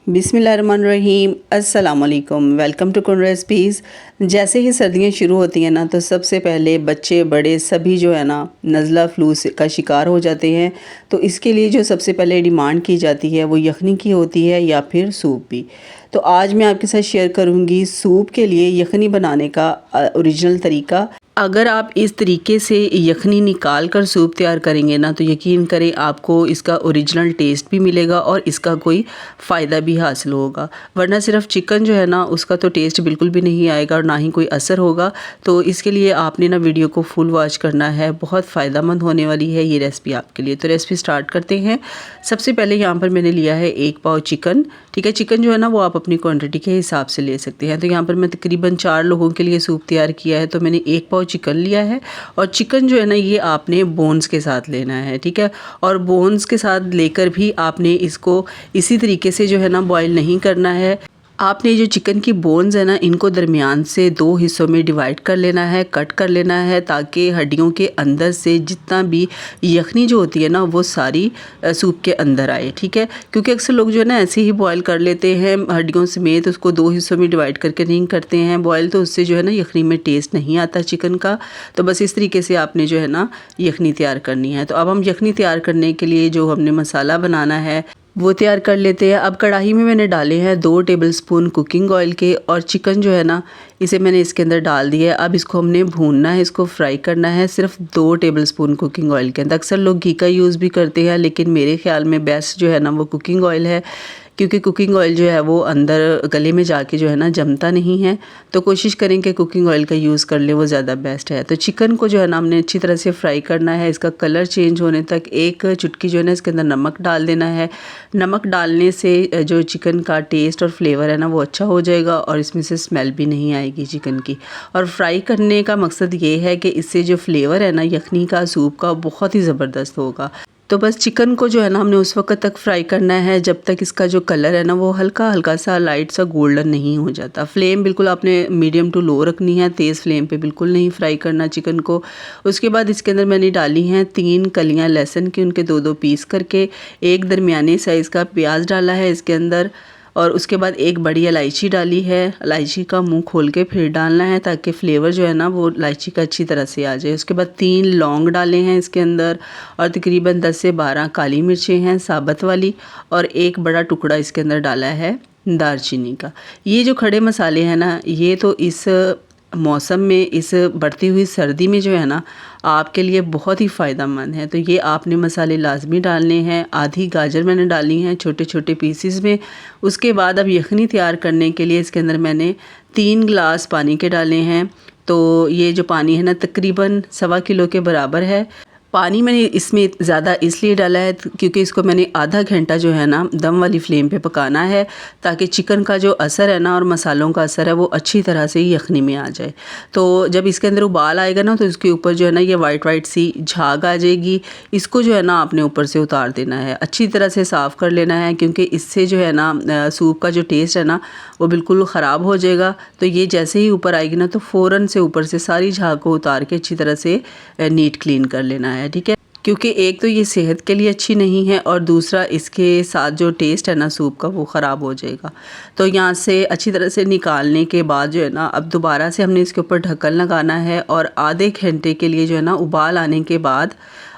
बिस्मिल्लाहिर्रहमानिर्रहीम, अस्सलाम वालेकुम। वेलकम टू कुन रेसिपीज़। जैसे ही सर्दियाँ शुरू होती हैं ना, तो सबसे पहले बच्चे बड़े सभी जो है ना नज़ला फ़्लू का शिकार हो जाते हैं। तो इसके लिए जो सबसे पहले डिमांड की जाती है वो यखनी की होती है या फिर सूप भी। तो आज मैं आपके साथ शेयर करूँगी सूप के लिए यखनी बनाने का ओरिजिनल तरीका। अगर आप इस तरीके से यखनी निकाल कर सूप तैयार करेंगे ना, तो यकीन करें आपको इसका ओरिजिनल टेस्ट भी मिलेगा और इसका कोई फ़ायदा भी हासिल होगा। वरना सिर्फ चिकन जो है ना उसका तो टेस्ट बिल्कुल भी नहीं आएगा और ना ही कोई असर होगा। तो इसके लिए आपने ना वीडियो को फुल वॉच करना है, बहुत फ़ायदेमंद होने वाली है ये रेसिपी आपके लिए। तो रेसिपी स्टार्ट करते हैं। सबसे पहले यहाँ पर मैंने लिया है 1 पाव चिकन। ठीक है, चिकन जो है ना वो आप अपनी क्वांटिटी के हिसाब से ले सकते हैं। तो यहाँ पर मैं तकरीबन 4 लोगों के लिए सूप तैयार किया है, तो मैंने 1 पाव चिकन लिया है। और चिकन जो है ना ये आपने बोन्स के साथ लेना है, ठीक है। और बोन्स के साथ लेकर भी आपने इसको इसी तरीके से जो है ना बॉईल नहीं करना है। आपने जो चिकन की बोन्स है ना इनको दरमियान से 2 हिस्सों में डिवाइड कर लेना है, कट कर लेना है, ताकि हड्डियों के अंदर से जितना भी यखनी जो होती है ना वो सारी सूप के अंदर आए, ठीक है। क्योंकि अक्सर लोग जो है ना ऐसे ही बॉईल कर लेते हैं हड्डियों समेत, उसको 2 हिस्सों में डिवाइड करके नहीं करते हैं बॉईल, तो उससे जो है ना यखनी में टेस्ट नहीं आता चिकन का। तो बस इस तरीके से आपने जो है ना यखनी तैयार करनी है। तो अब हम यखनी तैयार करने के लिए जो हमने मसाला बनाना है वो तैयार कर लेते हैं। अब कढ़ाई में मैंने डाले हैं 2 टेबलस्पून कुकिंग ऑयल के, और चिकन जो है ना इसे मैंने इसके अंदर डाल दिया है। अब इसको हमने भूनना है, इसको फ्राई करना है सिर्फ 2 टेबलस्पून कुकिंग ऑयल के अंदर। अक्सर लोग घी का यूज़ भी करते हैं, लेकिन मेरे ख्याल में बेस्ट जो है ना वो कुकिंग ऑयल है, क्योंकि कुकिंग ऑयल जो है वो अंदर गले में जाके जो है ना जमता नहीं है। तो कोशिश करें कि कुकिंग ऑयल का यूज़ कर लें, वो ज़्यादा बेस्ट है। तो चिकन को जो है ना हमने अच्छी तरह से फ्राई करना है, इसका कलर चेंज होने तक। 1 चुटकी जो है ना इसके अंदर नमक डाल देना है। नमक डालने से जो चिकन का टेस्ट और फ्लेवर है ना वो अच्छा हो जाएगा और इसमें से स्मेल भी नहीं आएगी चिकन की। और फ्राई करने का मकसद ये है कि इससे जो फ्लेवर है ना यखनी का, सूप का, बहुत ही ज़बरदस्त होगा। तो बस चिकन को जो है ना हमने उस वक्त तक फ्राई करना है जब तक इसका जो कलर है ना वो हल्का हल्का सा लाइट सा गोल्डन नहीं हो जाता। फ्लेम बिल्कुल आपने मीडियम टू लो रखनी है, तेज़ फ्लेम पे बिल्कुल नहीं फ्राई करना चिकन को। उसके बाद इसके अंदर मैंने डाली हैं 3 कलियां लहसुन की, उनके 2-2 पीस करके। 1 दरमियाने साइज़ का प्याज डाला है इसके अंदर, और उसके बाद 1 बड़ी इलायची डाली है। इलायची का मुंह खोल के फिर डालना है ताकि फ्लेवर जो है ना वो इलायची का अच्छी तरह से आ जाए। उसके बाद 3 लौंग डाले हैं इसके अंदर, और तकरीबन 10 से 12 काली मिर्चें हैं साबुत वाली, और 1 बड़ा टुकड़ा इसके अंदर डाला है दालचीनी का। ये जो खड़े मसाले हैं ना ये तो इस मौसम में, इस बढ़ती हुई सर्दी में जो है ना आपके लिए बहुत ही फ़ायदेमंद है। तो ये आपने मसाले लाजमी डालने हैं। आधी गाजर मैंने डाली हैं छोटे छोटे पीसीस में। उसके बाद अब यखनी तैयार करने के लिए इसके अंदर मैंने 3 गिलास पानी के डाले हैं। तो ये जो पानी है ना तकरीबन 1.25 किलो के बराबर है। पानी मैंने इसमें ज़्यादा इसलिए डाला है क्योंकि इसको मैंने आधा घंटा जो है ना दम वाली फ्लेम पे पकाना है, ताकि चिकन का जो असर है ना और मसालों का असर है वो अच्छी तरह से यखनी में आ जाए। तो जब इसके अंदर उबाल आएगा ना तो इसके ऊपर जो है ना ये वाइट वाइट सी झाग आ जाएगी। इसको जो है ना आपने ऊपर से उतार देना है, अच्छी तरह से साफ़ कर लेना है, क्योंकि इससे जो है ना सूप का जो टेस्ट है ना वो बिल्कुल ख़राब हो जाएगा। तो ये जैसे ही ऊपर आएगी ना तो फ़ौरन से ऊपर से सारी झाग को उतार के अच्छी तरह से नीट क्लीन कर लेना है, ठीक है। क्योंकि एक तो ये सेहत के लिए अच्छी नहीं है और दूसरा इसके साथ जो टेस्ट है ना सूप का वो ख़राब हो जाएगा। तो यहाँ से अच्छी तरह से निकालने के बाद जो है ना अब दोबारा से हमने इसके ऊपर ढक्कन लगाना है, और आधे घंटे के लिए जो है ना उबाल आने के बाद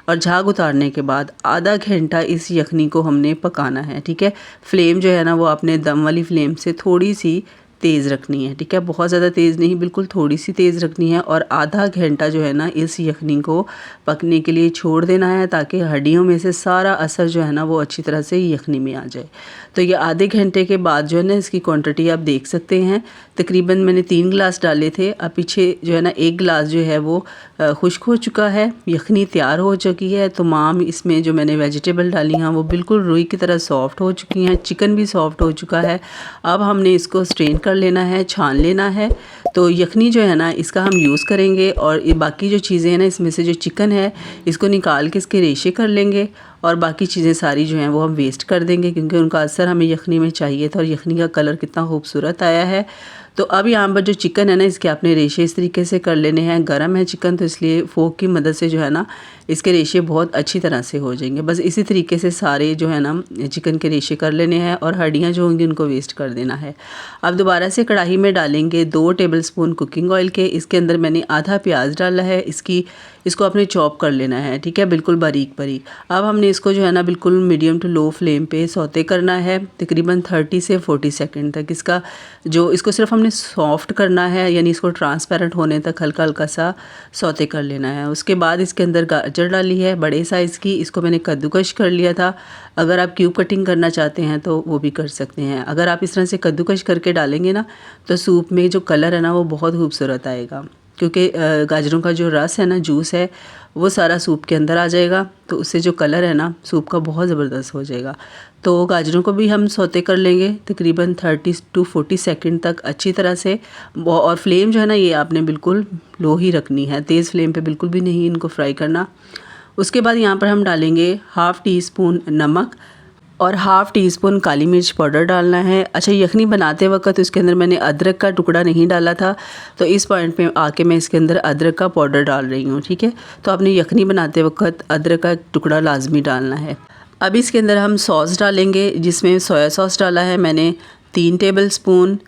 और झाग उतारने के बाद आधा घंटा इस यखनी को हमने पकाना है, ठीक है। फ्लेम जो है ना वो आपने दम वाली फ्लेम से थोड़ी सी तेज़ रखनी है, ठीक है। बहुत ज़्यादा तेज़ नहीं, बिल्कुल थोड़ी सी तेज़ रखनी है। और आधा घंटा जो है ना इस यखनी को पकने के लिए छोड़ देना है, ताकि हड्डियों में से सारा असर जो है ना वो अच्छी तरह से यखनी में आ जाए। तो ये आधे घंटे के बाद जो है ना इसकी क्वांटिटी आप देख सकते हैं। तकरीबन मैंने 3 गिलास डाले थे, अब पीछे जो है ना 1 गिलास जो है वो खुश्क हो चुका है, यखनी तैयार हो चुकी है। तमाम इसमें जो मैंने वेजिटेबल डाली हैं वो बिल्कुल रुई की तरह सॉफ्ट हो चुकी हैं, चिकन भी सॉफ्ट हो चुका है। अब हमने इसको स्ट्रेन कर लेना है, छान लेना है। तो यखनी जो है ना इसका हम यूज़ करेंगे, और ये बाकी जो चीज़ें हैं ना इसमें से जो चिकन है इसको निकाल के इसके रेशे कर लेंगे, और बाकी चीज़ें सारी जो हैं वो हम वेस्ट कर देंगे, क्योंकि उनका असर हमें यखनी में चाहिए था और यखनी का कलर कितना खूबसूरत आया है। तो अब यहाँ पर जो चिकन है ना, इसके आपने रेशे इस तरीके से कर लेने हैं। गरम है चिकन, तो इसलिए फोक की मदद से जो है ना इसके रेशे बहुत अच्छी तरह से हो जाएंगे। बस इसी तरीके से सारे जो है ना चिकन के रेशे कर लेने हैं और हड्डियाँ जो होंगी उनको वेस्ट कर देना है। अब दोबारा से कढ़ाई में डालेंगे 2 टेबलस्पून कुकिंग ऑयल के। इसके अंदर मैंने आधा प्याज डाला है, इसको आपने चॉप कर लेना है, ठीक है, बिल्कुल बारीक बारीक। अब हमने इसको जो है ना बिल्कुल मीडियम टू लो फ्लेम पे सौते करना है तकरीबन 30 से 40 सेकंड तक। इसको सिर्फ हमने सॉफ्ट करना है, यानी इसको ट्रांसपेरेंट होने तक हल्का हल्का सा सौते कर लेना है। उसके बाद इसके अंदर गाजर डाली है बड़े साइज़ की, इसको मैंने कद्दूकश कर लिया था। अगर आप क्यूब कटिंग करना चाहते हैं तो वो भी कर सकते हैं। अगर आप इस तरह से कद्दूकश करके डालेंगे ना तो सूप में जो कलर है ना वो बहुत खूबसूरत आएगा, क्योंकि गाजरों का जो रस है ना, जूस है, वो सारा सूप के अंदर आ जाएगा, तो उससे जो कलर है ना सूप का बहुत ज़बरदस्त हो जाएगा। तो गाजरों को भी हम सौते कर लेंगे तकरीबन 30 to 40 सेकंड तक अच्छी तरह से। और फ्लेम जो है ना ये आपने बिल्कुल लो ही रखनी है, तेज़ फ्लेम पे बिल्कुल भी नहीं इनको फ्राई करना। उसके बाद यहाँ पर हम डालेंगे 1/2 टीस्पून नमक और 1/2 टीस्पून काली मिर्च पाउडर डालना है। अच्छा, यखनी बनाते वक्त इसके अंदर मैंने अदरक का टुकड़ा नहीं डाला था, तो इस पॉइंट पे आके मैं इसके अंदर अदरक का पाउडर डाल रही हूँ, ठीक है। तो आपने यखनी बनाते वक्त अदरक का टुकड़ा लाजमी डालना है। अब इसके अंदर हम सॉस डालेंगे, जिसमें सोया सॉस डाला है मैंने 3 टेबलस्पून,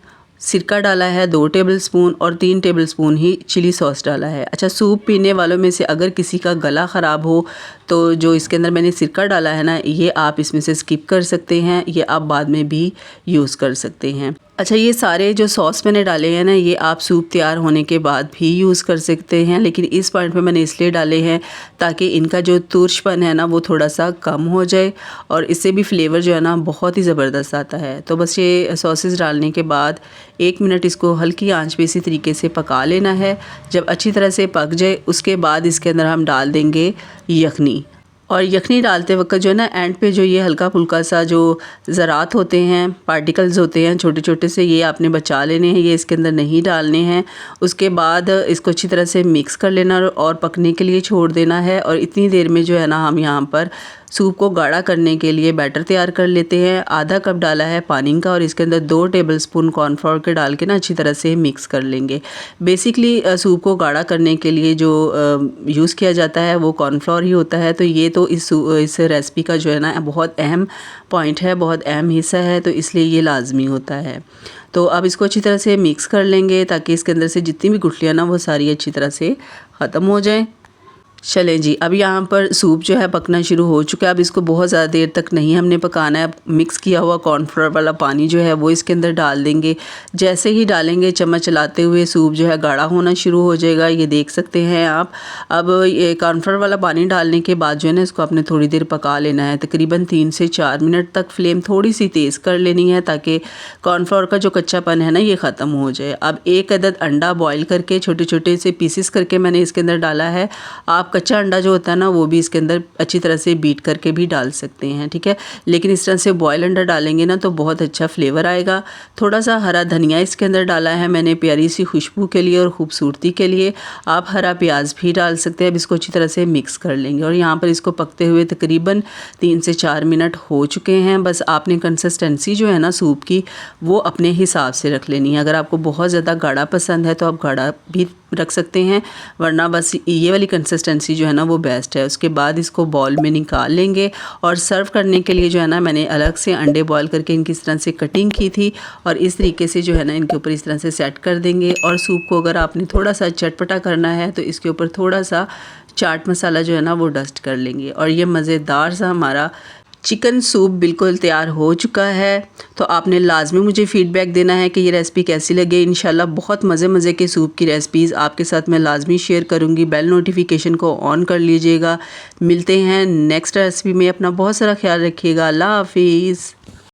सिरका डाला है 2 टेबलस्पून और 3 टेबलस्पून ही चिली सॉस डाला है। अच्छा, सूप पीने वालों में से अगर किसी का गला ख़राब हो तो जो इसके अंदर मैंने सिरका डाला है ना, ये आप इसमें से स्किप कर सकते हैं, ये आप बाद में भी यूज़ कर सकते हैं। अच्छा, ये सारे जो सॉस मैंने डाले हैं ना, ये आप सूप तैयार होने के बाद भी यूज़ कर सकते हैं, लेकिन इस पॉइंट पे मैंने इसलिए डाले हैं ताकि इनका जो तुर्शपन है ना वो थोड़ा सा कम हो जाए और इससे भी फ्लेवर जो है ना बहुत ही ज़बरदस्त आता है। तो बस ये सॉसेस डालने के बाद 1 मिनट इसको हल्की आंच पे इसी तरीके से पका लेना है। जब अच्छी तरह से पक जाए उसके बाद इसके अंदर हम डाल देंगे यखनी। और यखनी डालते वक्त जो है ना एंड पे जो ये हल्का फुल्का सा जो ज़रात होते हैं, पार्टिकल्स होते हैं छोटे छोटे से, ये आपने बचा लेने हैं, ये इसके अंदर नहीं डालने हैं। उसके बाद इसको अच्छी तरह से मिक्स कर लेना और पकने के लिए छोड़ देना है। और इतनी देर में जो है ना हम यहाँ पर सूप को गाढ़ा करने के लिए बैटर तैयार कर लेते हैं। आधा कप डाला है पानी का और इसके अंदर 2 टेबलस्पून कॉर्नफ्लोर के डाल के ना अच्छी तरह से मिक्स कर लेंगे। बेसिकली सूप को गाढ़ा करने के लिए जो यूज़ किया जाता है वो कॉर्नफ्लोर ही होता है। तो ये तो इस रेसिपी का जो है ना बहुत अहम पॉइंट है, बहुत अहम हिस्सा है, तो इसलिए ये लाजमी होता है। तो अब इसको अच्छी तरह से मिक्स कर लेंगे ताकि इसके अंदर से जितनी भी गुठलियाँ ना वो सारी अच्छी तरह से ख़त्म हो जाएँ। चलें जी, अब यहाँ पर सूप जो है पकना शुरू हो चुका है। अब इसको बहुत ज़्यादा देर तक नहीं हमने पकाना है। मिक्स किया हुआ कॉर्नफ्लोर वाला पानी जो है वो इसके अंदर डाल देंगे। जैसे ही डालेंगे चम्मच चलाते हुए सूप जो है गाढ़ा होना शुरू हो जाएगा, ये देख सकते हैं आप। अब ये कॉर्नफ्लोर वाला पानी डालने के बाद जो है ना इसको आपने थोड़ी देर पका लेना है, तकरीबन 3 से 4 मिनट तक। फ्लेम थोड़ी सी तेज़ कर लेनी है ताकि कॉर्नफ्लोर का जो कच्चापन है ना ये ख़त्म हो जाए। अब 1 अदद अंडा बॉयल करके छोटे छोटे से पीसेस करके मैंने इसके अंदर डाला है। आप कच्चा अंडा जो होता है ना वो भी इसके अंदर अच्छी तरह से बीट करके भी डाल सकते हैं, ठीक है। लेकिन इस तरह से बॉयल अंडा डालेंगे ना तो बहुत अच्छा फ्लेवर आएगा। थोड़ा सा हरा धनिया इसके अंदर डाला है मैंने प्यारी सी खुशबू के लिए और ख़ूबसूरती के लिए। आप हरा प्याज भी डाल सकते हैं। अब इसको अच्छी तरह से मिक्स कर लेंगे और यहाँ पर इसको पकते हुए तकरीबन 3 से 4 मिनट हो चुके हैं। बस आपने कंसिस्टेंसी जो है ना सूप की वो अपने हिसाब से रख लेनी है। अगर आपको बहुत ज़्यादा गाढ़ा पसंद है तो आप गाढ़ा भी रख सकते हैं, वरना बस ये वाली कंसिस्टेंसी जो है ना वो बेस्ट है। उसके बाद इसको बॉल में निकाल लेंगे और सर्व करने के लिए जो है ना मैंने अलग से अंडे बॉयल करके इनकी इस तरह से कटिंग की थी और इस तरीके से जो है ना इनके ऊपर इस तरह से सेट कर देंगे। और सूप को अगर आपने थोड़ा सा चटपटा करना है तो इसके ऊपर थोड़ा सा चाट मसाला जो है ना वो डस्ट कर लेंगे और ये मज़ेदार सा हमारा चिकन सूप बिल्कुल तैयार हो चुका है। तो आपने लाजमी मुझे फ़ीडबैक देना है कि ये रेसिपी कैसी लगे। इंशाल्लाह बहुत मज़े के सूप की रेसिपीज़ आपके साथ मैं लाजमी शेयर करूँगी। बेल नोटिफिकेशन को ऑन कर लीजिएगा। मिलते हैं नेक्स्ट रेसिपी में। अपना बहुत सारा ख्याल रखिएगा। अल्लाह हाफिज़।